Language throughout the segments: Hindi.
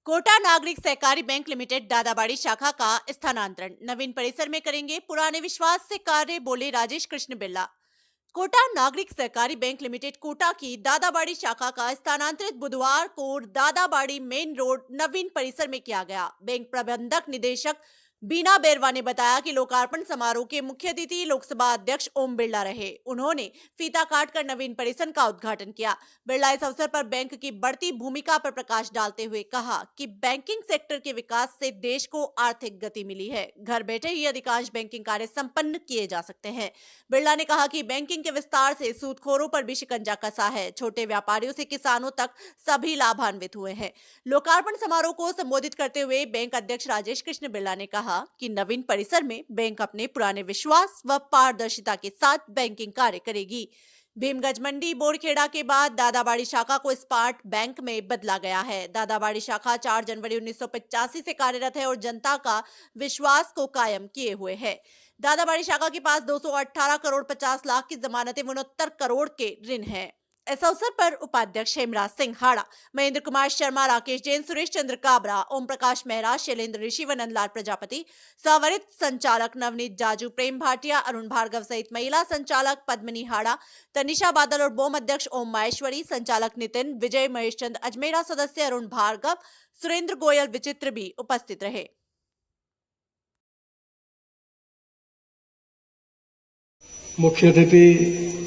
कोटा नागरिक सहकारी बैंक लिमिटेड दादाबाड़ी शाखा का स्थानांतरण नवीन परिसर में करेंगे। पुराने विश्वास से कार्य, बोले राजेश कृष्ण बिरला। कोटा नागरिक सहकारी बैंक लिमिटेड कोटा की दादाबाड़ी शाखा का स्थानांतरित बुधवार को दादाबाड़ी मेन रोड नवीन परिसर में किया गया। बैंक प्रबंधक निदेशक बीना बेरवा ने बताया कि लोकार्पण समारोह के मुख्य अतिथि लोकसभा अध्यक्ष ओम बिरला रहे। उन्होंने फीता काटकर नवीन परिसर का उद्घाटन किया। बिरला इस अवसर पर बैंक की बढ़ती भूमिका पर प्रकाश डालते हुए कहा कि बैंकिंग सेक्टर के विकास से देश को आर्थिक गति मिली है। घर बैठे ही अधिकांश बैंकिंग कार्य संपन्न किए जा सकते हैं। बिरला ने कहा कि बैंकिंग के विस्तार से सूदखोरों पर भी शिकंजा कसा है। छोटे व्यापारियों से किसानों तक सभी लाभान्वित हुए हैं। लोकार्पण समारोह को संबोधित करते हुए बैंक अध्यक्ष राजेश कृष्ण बिरला ने कहा कि नवीन परिसर में बैंक अपने पुराने विश्वास व पारदर्शिता के साथ बैंकिंग कार्य करेगी। भीमगंज मंडी बोरखेड़ा के बाद दादाबाड़ी शाखा को स्मार्ट बैंक में बदला गया है। दादाबाड़ी शाखा 4 जनवरी 1985 से कार्यरत है और जनता का विश्वास को कायम किए हुए है। दादाबाड़ी शाखा के पास 218 करोड़ 50 लाख की जमानतें 69 करोड़ के ऋण है। इस अवसर पर उपाध्यक्ष हेमराज सिंह हाड़ा, महेंद्र कुमार शर्मा, राकेश जैन, सुरेश चंद्र काबरा, ओम प्रकाश मेहरा, शैलेंद्र ऋषि व नंदलाल प्रजापति, सवरित संचालक नवनीत जाजू, प्रेम भाटिया, अरुण भार्गव सहित महिला संचालक पद्मिनी हाड़ा, तनिषा बादल और बोम अध्यक्ष ओम माहेश्वरी, संचालक नितिन, विजय, महेश चंद अजमेरा, सदस्य अरुण भार्गव, सुरेंद्र गोयल विचित्र भी उपस्थित रहे। मुख्य अतिथि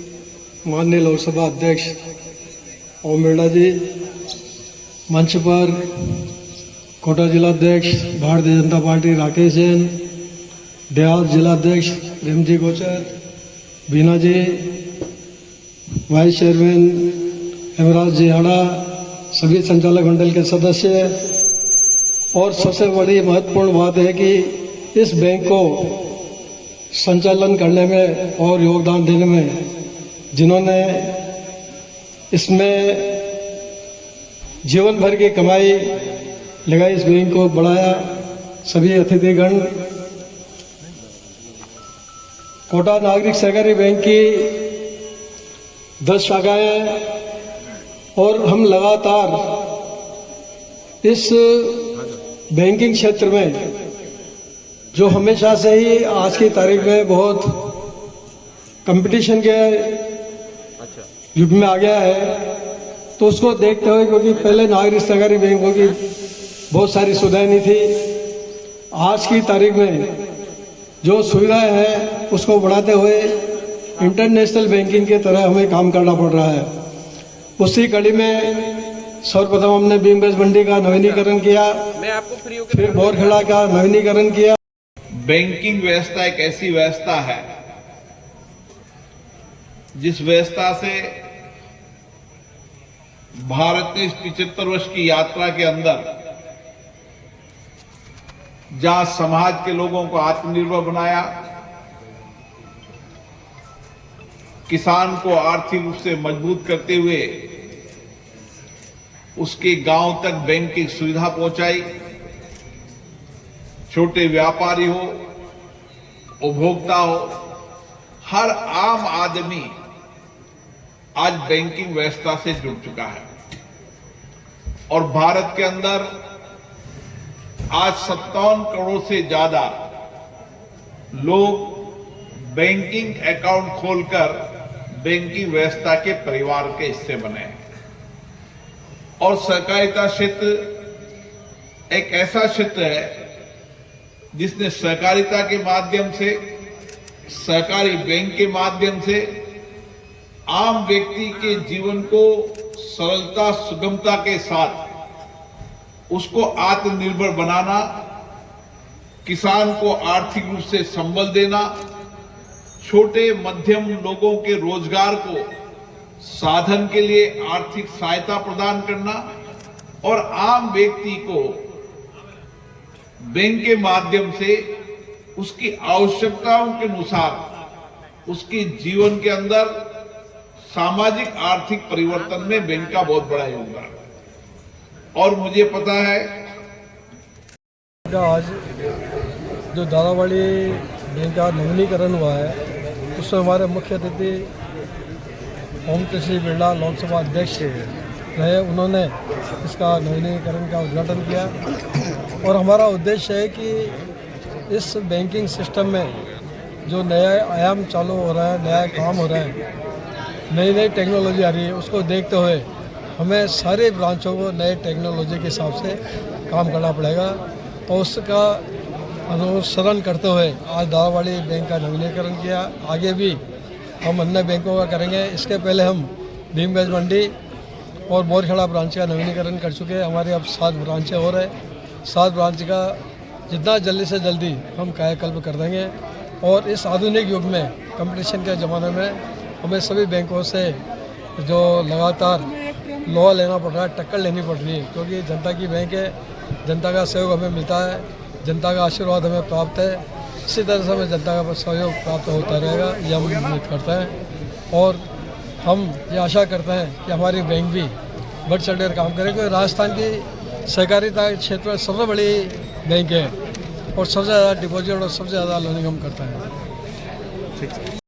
माननीय लोकसभा अध्यक्ष ओम बिरला जी, मंच पर कोटा जिलाध्यक्ष भारतीय जनता पार्टी राकेश जैन, देहात जिलाध्यक्ष रेमजी गोचर, बीना जी, वाइस चेयरमैन हेमराज जी हाड़ा, सभी संचालक मंडल के सदस्य, और सबसे बड़ी महत्वपूर्ण बात है कि इस बैंक को संचालन करने में और योगदान देने में जिन्होंने इसमें जीवन भर की कमाई लगाई, इस बैंक को बढ़ाया, सभी अतिथिगण। कोटा नागरिक सहकारी बैंक की 10 शाखाएं और हम लगातार इस बैंकिंग क्षेत्र में जो हमेशा से ही आज की तारीख में बहुत कंपटीशन के युग में आ गया है, तो उसको देखते हुए, क्योंकि पहले नागरिक सहकारी बैंकों की बहुत सारी सुविधाएं नहीं थी, आज की तारीख में जो सुविधाएं हैं उसको बढ़ाते हुए इंटरनेशनल बैंकिंग की तरह हमें काम करना पड़ रहा है। उसी कड़ी में सर्वप्रथम हमने भीमगंज मंडी का नवीनीकरण किया, फिर बोरखेड़ा का नवीनीकरण किया। बैंकिंग व्यवस्था एक ऐसी व्यवस्था है जिस व्यवस्था से भारत ने इस 75 वर्ष की यात्रा के अंदर जहां समाज के लोगों को आत्मनिर्भर बनाया, किसान को आर्थिक रूप से मजबूत करते हुए उसके गांव तक बैंकिंग सुविधा पहुंचाई, छोटे व्यापारी हो, उपभोक्ता हो, हर आम आदमी आज बैंकिंग व्यवस्था से जुड़ चुका है। और भारत के अंदर आज 57 करोड़ से ज्यादा लोग बैंकिंग अकाउंट खोलकर बैंकिंग व्यवस्था के परिवार के हिस्से बने हैं। और सहकारिता क्षेत्र एक ऐसा क्षेत्र है जिसने सहकारिता के माध्यम से, सहकारी बैंक के माध्यम से आम व्यक्ति के जीवन को सरलता, सुगमता के साथ उसको आत्मनिर्भर बनाना, किसान को आर्थिक रूप से संबल देना, छोटे मध्यम लोगों के रोजगार को साधन के लिए आर्थिक सहायता प्रदान करना और आम व्यक्ति को बैंक के माध्यम से उसकी आवश्यकताओं के अनुसार उसके जीवन के अंदर सामाजिक आर्थिक परिवर्तन में बैंक का बहुत बड़ा योगदान। और मुझे पता है आज जो दादाबाड़ी बैंक का नवीनीकरण हुआ है उसमें हमारे मुख्य अतिथि ओम कृष्ण बिरला लोकसभा अध्यक्ष रहे। उन्होंने इसका नवीनीकरण का उद्घाटन किया। और हमारा उद्देश्य है कि इस बैंकिंग सिस्टम में जो नया आयाम चालू हो रहा है, नया काम हो रहा है, नई नई टेक्नोलॉजी आ रही है, उसको देखते हुए हमें सारे ब्रांचों को नए टेक्नोलॉजी के हिसाब से काम करना पड़ेगा। और उसका अनुसरण करते हुए आज दादाबाड़ी बैंक का नवीनीकरण किया। आगे भी हम अन्य बैंकों का करेंगे। इसके पहले हम भीमगंज मंडी और बोरखेड़ा ब्रांच का नवीनीकरण कर चुके हैं। हमारे अब 7 ब्रांचें हो रहे हैं। 7 ब्रांच का जितना जल्दी से जल्दी हम कायाकल्प कर देंगे। और इस आधुनिक युग में, कंपटीशन के ज़माने में, हमें सभी बैंकों से जो लगातार लोहा लेना पड़ रहा है, टक्कर लेनी पड़ रही है, क्योंकि जनता की बैंक है, जनता का सहयोग हमें मिलता है, जनता का आशीर्वाद हमें प्राप्त है। इसी तरह से हमें जनता का सहयोग प्राप्त होता रहेगा, ये हम उम्मीद करते हैं। और हम ये आशा करते हैं कि हमारी बैंक भी बढ़ चढ़ कर काम करे, क्योंकि राजस्थान की सहकारिता क्षेत्र में सबसे बड़ी बैंक है और सबसे ज़्यादा डिपॉजिट और सबसे ज़्यादा लोनिंग हम करता है। ठीक है।